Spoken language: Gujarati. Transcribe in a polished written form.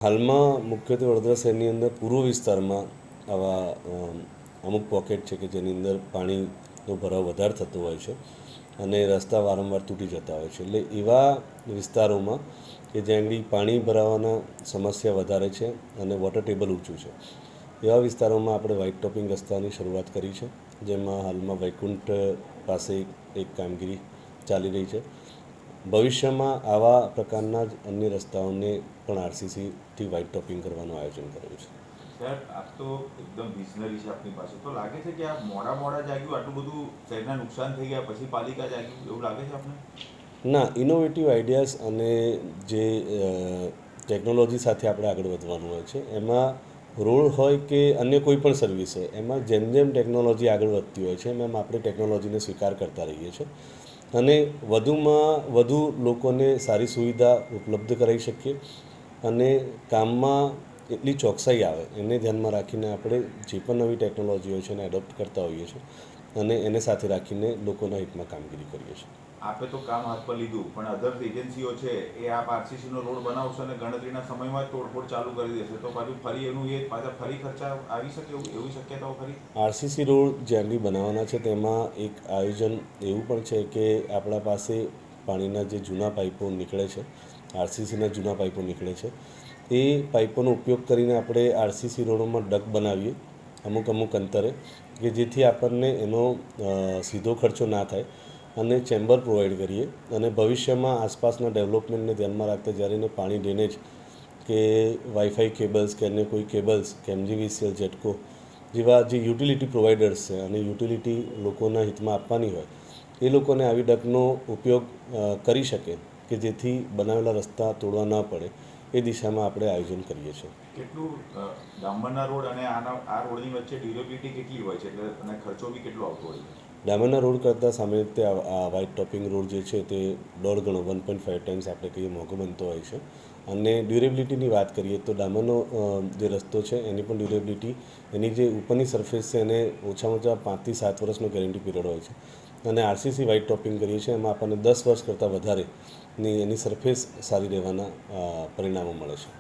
હાલમાં મુખ્યત્વે વડોદરા શહેરની અંદર પૂર્વ વિસ્તારમાં આવા અમુક પોકેટ છે કે જેની અંદર પાણીનો ભરાવ વધારે થતો હોય છે અને રસ્તા વારંવાર તૂટી જતા હોય છે. એટલે એવા વિસ્તારોમાં કે જ્યાં આગળ પાણી ભરાવાના સમસ્યા વધારે છે અને વોટર ટેબલ ઊંચું છે, એવા વિસ્તારોમાં આપણે વ્હાઇટ ટોપિંગ રસ્તાની શરૂઆત કરી છે, જેમાં હાલમાં વૈકુંઠ પાસે એક કામગીરી ચાલી રહી છે. ભવિષ્યમાં આવા પ્રકારના જ અન્ય રસ્તાઓને પણ આરસીસીથી વ્હાઇટ ટોપિંગ કરવાનું આયોજન કરેલું છે. સર, આપ તો એકદમ વિઝનરી છે આપની પાસે, તો લાગે છે કે આ મોડા જાગ્યું, આટલું બધું શહેરના નુકસાન થઈ ગયા પછી પાલિકા જાગ્યું, એવું લાગે છે આપને? ના, ઇનોવેટિવ આઈડિયાઝ અને જે ટેકનોલોજી સાથે આપણે આગળ વધવાનું હોય છે, એમાં રોડ હોય કે અન્ય કોઈ પણ સર્વિસ હોય, એમાં જેમ જેમ ટેકનોલોજી આગળ વધતી હોય છે એમ આપણે ટેકનોલોજીને સ્વીકાર કરતા રહીએ છીએ અને વધુમાં વધુ લોકોને સારી સુવિધા ઉપલબ્ધ કરાવી શકીએ અને કામમાં એટલી ચોકસાઈ આવે એને ધ્યાનમાં રાખીને આપણે જે પણ નવી ટેકનોલોજી હોય છે એને એડોપ્ટ કરતા હોઈએ છીએ અને એને સાથે રાખીને લોકોના હિતમાં કામગીરી કરીએ છીએ. આપે તો કામ હાથ પર લીધું, પણ અધર એજન્સીઓ છે એ આપ આરસીસીનો રોડ બનાવશે અને ગણતરીના સમયમાં જ તોડફોડ ચાલુ કરી દેશે, તો પાછું ફરી એનું એ પાછા ફરી ખર્ચા આવી શકે એવી શક્યતાઓ ખરી? આરસીસી રોડ જ્યાં બી બનાવવાના છે તેમાં એક આયોજન એવું પણ છે કે આપણા પાસે પાણીના જે જૂના પાઇપો નીકળે છે, આરસીસીના જૂના પાઇપો નીકળે છે, એ પાઇપોનો ઉપયોગ કરીને આપણે આરસીસી રોડોમાં ડક બનાવીએ અમુક અંતરે, કે જેથી આપણને એનો સીધો ખર્ચો ના થાય અને ચેમ્બર પ્રોવાઈડ કરીએ અને ભવિષ્યમાં આસપાસના ડેવલપમેન્ટને ધ્યાનમાં રાખતા જ્યારે એને પાણી ડ્રેનેજ કે વાઈફાઈ કેબલ્સ કે અન્ય કોઈ કેબલ્સ કે એમજીવીસીએલ, જેટકો જેવા જે યુટિલિટી પ્રોવાઈડર્સ છે અને યુટિલિટી લોકોના હિતમાં આપવાની હોય, એ લોકોને આવી ડકનો ઉપયોગ કરી શકે કે જેથી બનાવેલા રસ્તા તોડવા ન પડે, એ દિશામાં આપણે આયોજન કરીએ છીએ. કેટલું ડામરના રોડ અને આ રોડની વચ્ચે ડ્યુરેબિલિટી કેટલી હોય છે, એટલે અને ખર્ચો બી કેટલો આવતો હોય છે? ડામરના રોડ કરતાં સામાન્ય રીતે આ વ્હાઇટ ટોપિંગ રોડ જે છે તે 1.5 ગણો 1.5 ટાઈમ્સ આપણે કહીએ મોંઘો બનતો હોય છે. અને ડ્યુરેબિલિટીની વાત કરીએ તો ડામરનો જે રસ્તો છે એની પણ ડ્યુરેબિલિટી, એની જે ઉપરની સરફેસ છે એને ઓછામાં ઓછા 5 થી 7 વર્ષનો ગેરંટી પીરિયડ હોય છે અને આરસીસી વ્હાઇટ ટોપિંગ કરીએ છીએ એમાં આપણને 10 વર્ષ કરતાં વધારેની એની સરફેસ સારી રહેવાના પરિણામો મળે છે.